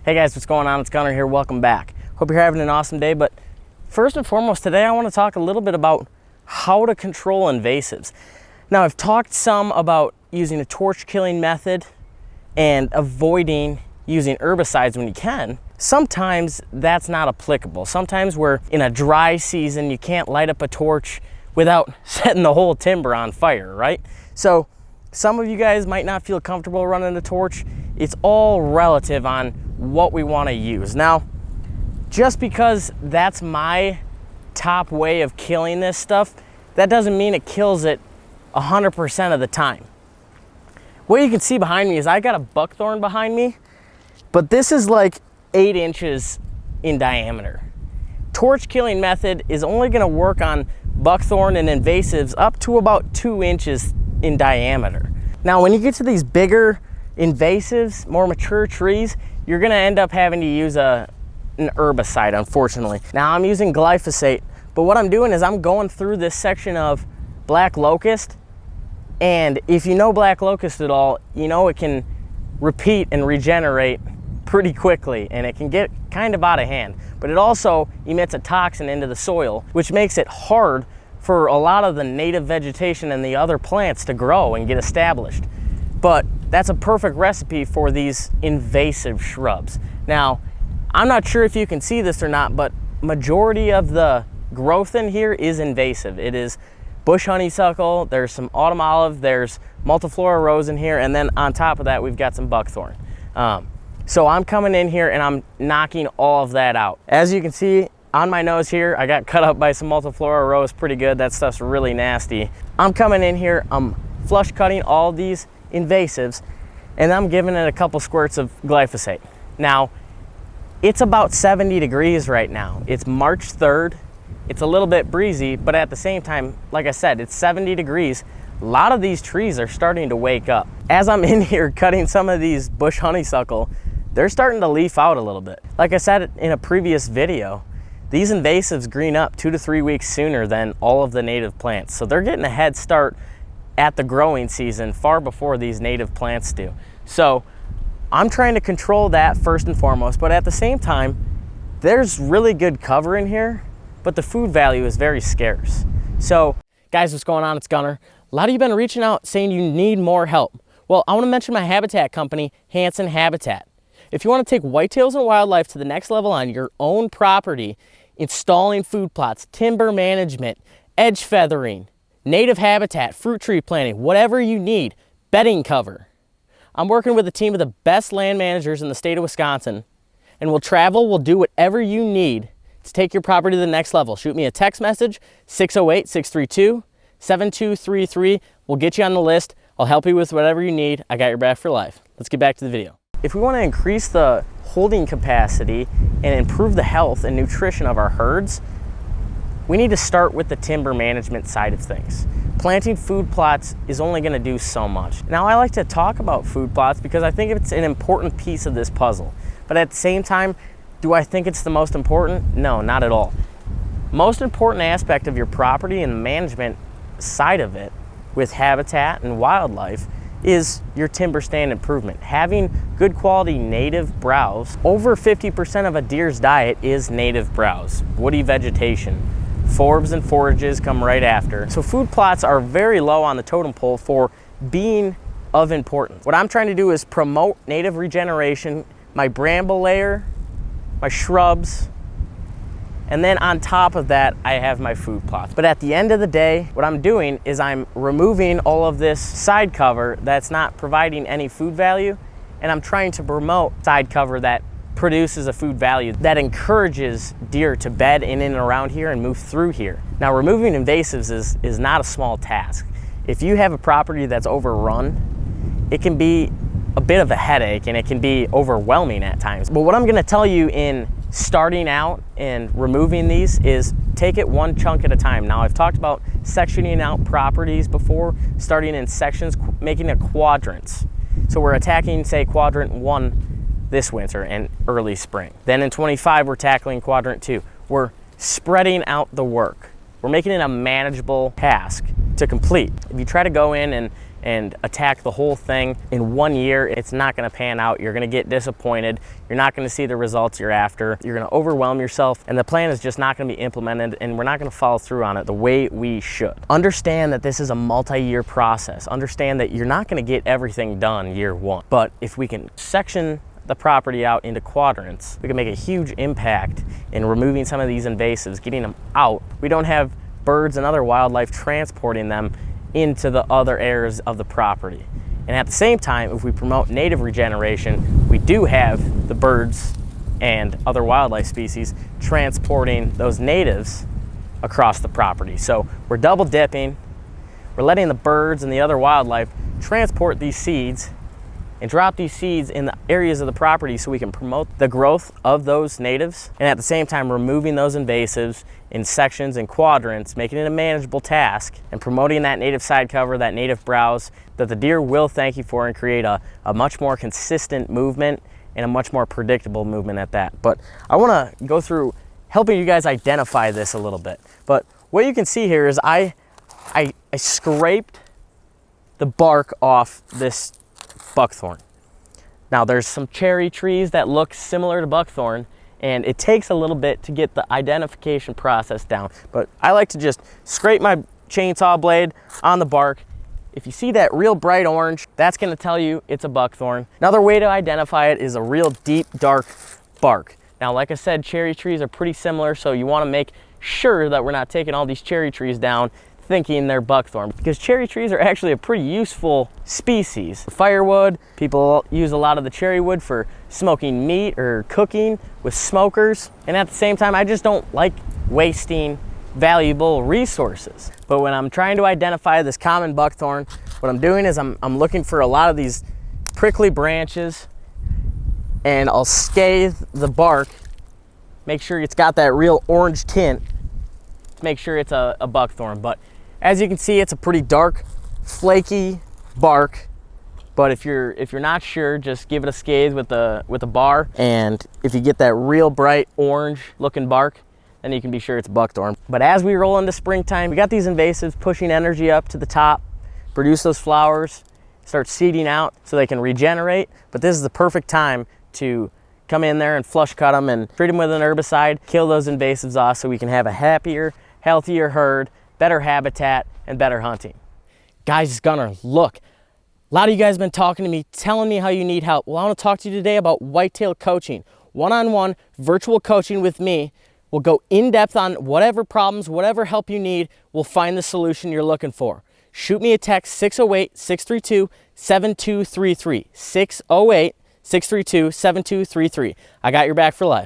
Hey guys, what's going on? It's Gunnar here. Welcome back. Hope you're having an awesome day. But first and foremost, today I want to talk a little bit about how to control invasives. Now, I've talked some about using a torch killing method and avoiding using herbicides when you can. Sometimes that's not applicable. Sometimes we're in a dry season, you can't light up a torch without setting the whole timber on fire, right? So some of you guys might not feel comfortable running a torch. It's all relative on what we want to use. Now, just because that's my top way of killing this stuff, that doesn't mean it kills it 100% of the time. What you can see behind me is I got a buckthorn behind me, but this is like 8 inches in diameter. Torch killing method is only going to work on buckthorn and invasives up to about 2 inches in diameter. Now, when you get to these bigger invasives, more mature trees, you're going to end up having to use an herbicide, unfortunately. Now, I'm using glyphosate, but what I'm doing is I'm going through this section of black locust, and if you know black locust at all, you know it can repeat and regenerate pretty quickly, and it can get kind of out of hand. But it also emits a toxin into the soil, which makes it hard for a lot of the native vegetation and the other plants to grow and get established. But that's a perfect recipe for these invasive shrubs. Now, I'm not sure if you can see this or not, but majority of the growth in here is invasive. It is bush honeysuckle, there's some autumn olive, there's multiflora rose in here, and then on top of that, we've got some buckthorn. So I'm coming in here and I'm knocking all of that out. As you can see on my nose here, I got cut up by some multiflora rose pretty good. That stuff's really nasty. I'm coming in here, I'm flush cutting all these invasives, and I'm giving it a couple squirts of glyphosate. Now, it's about 70 degrees right now. It's March 3rd. It's a little bit breezy, but at the same time, like I said, it's 70 degrees. A lot of these trees are starting to wake up. As I'm in here cutting some of these bush honeysuckle, they're starting to leaf out a little bit. Like I said in a previous video, these invasives green up 2 to 3 weeks sooner than all of the native plants. So they're getting a head start at the growing season far before these native plants do. So I'm trying to control that first and foremost, but at the same time, there's really good cover in here, but the food value is very scarce. So guys, what's going on? It's Gunnar. A lot of you have been reaching out saying you need more help. Well, I want to mention my habitat company, Hanson Habitat. If you want to take whitetails and wildlife to the next level on your own property, installing food plots, timber management, edge feathering, native habitat, fruit tree planting, whatever you need, bedding cover. I'm working with a team of the best land managers in the state of Wisconsin, and we'll travel, we'll do whatever you need to take your property to the next level. Shoot me a text message, 608-632-7233. We'll get you on the list. I'll help you with whatever you need. I got your back for life. Let's get back to the video. If we want to increase the holding capacity and improve the health and nutrition of our herds, we need to start with the timber management side of things. Planting food plots is only going to do so much. Now, I like to talk about food plots because I think it's an important piece of this puzzle. But at the same time, do I think it's the most important? No, not at all. Most important aspect of your property and the management side of it with habitat and wildlife is your timber stand improvement. Having good quality native browse. Over 50% of a deer's diet is native browse, woody vegetation. Forbs and forages come right after. So food plots are very low on the totem pole for being of importance. What I'm trying to do is promote native regeneration, my bramble layer, my shrubs, and then on top of that, I have my food plots. But at the end of the day, what I'm doing is I'm removing all of this side cover that's not providing any food value, and I'm trying to promote side cover that produces a food value that encourages deer to bed in and around here and move through here. Now, removing invasives is not a small task. If you have a property that's overrun, it can be a bit of a headache and it can be overwhelming at times. But what I'm gonna tell you in starting out and removing these is take it one chunk at a time. Now, I've talked about sectioning out properties before, starting in sections, making a quadrants. So we're attacking, say, quadrant 1 this winter and early spring. Then in 25, we're tackling quadrant 2. We're spreading out the work. We're making it a manageable task to complete. If you try to go in and and attack the whole thing in 1 year, it's not going to pan out. You're going to get disappointed. You're not going to see the results you're after. You're going to overwhelm yourself, and the plan is just not going to be implemented, and we're not going to follow through on it the way we should. Understand that this is a multi-year process. Understand that you're not going to get everything done year one, but if we can section the property out into quadrants, we can make a huge impact in removing some of these invasives, getting them out. We don't have birds and other wildlife transporting them into the other areas of the property. And at the same time, if we promote native regeneration, we do have the birds and other wildlife species transporting those natives across the property. So we're double dipping. We're letting the birds and the other wildlife transport these seeds and drop these seeds in the areas of the property so we can promote the growth of those natives, and at the same time removing those invasives in sections and quadrants, making it a manageable task, and promoting that native side cover, that native browse that the deer will thank you for, and create a much more consistent movement and a much more predictable movement at that. But I want to go through helping you guys identify this a little bit. But what you can see here is I scraped the bark off this buckthorn. Now there's some cherry trees that look similar to buckthorn, and it takes a little bit to get the identification process down, but I like to just scrape my chainsaw blade on the bark. If you see that real bright orange, that's going to tell you it's a buckthorn. Another way to identify it is a real deep dark bark. Now like I said, cherry trees are pretty similar, so you want to make sure that we're not taking all these cherry trees down thinking they're buckthorn, because cherry trees are actually a pretty useful species. Firewood, people use a lot of the cherry wood for smoking meat or cooking with smokers, and at the same time I just don't like wasting valuable resources. But when I'm trying to identify this common buckthorn, what I'm doing is I'm looking for a lot of these prickly branches, and I'll scathe the bark, make sure it's got that real orange tint to make sure it's a buckthorn. But as you can see, it's a pretty dark, flaky bark. But if you're not sure, just give it a scathe with a bar, and if you get that real bright orange looking bark, then you can be sure it's buckthorn. But as we roll into springtime, we got these invasives pushing energy up to the top, produce those flowers, start seeding out so they can regenerate. But this is the perfect time to come in there and flush cut them and treat them with an herbicide, kill those invasives off so we can have a happier, healthier herd, better habitat, and better hunting. Guys, it's Gunnar. Look, a lot of you guys have been talking to me, telling me how you need help. Well, I want to talk to you today about Whitetail coaching. One-on-one virtual coaching with me. We'll go in depth on whatever problems, whatever help you need. We'll find the solution you're looking for. Shoot me a text, 608-632-7233. 608-632-7233. I got your back for life.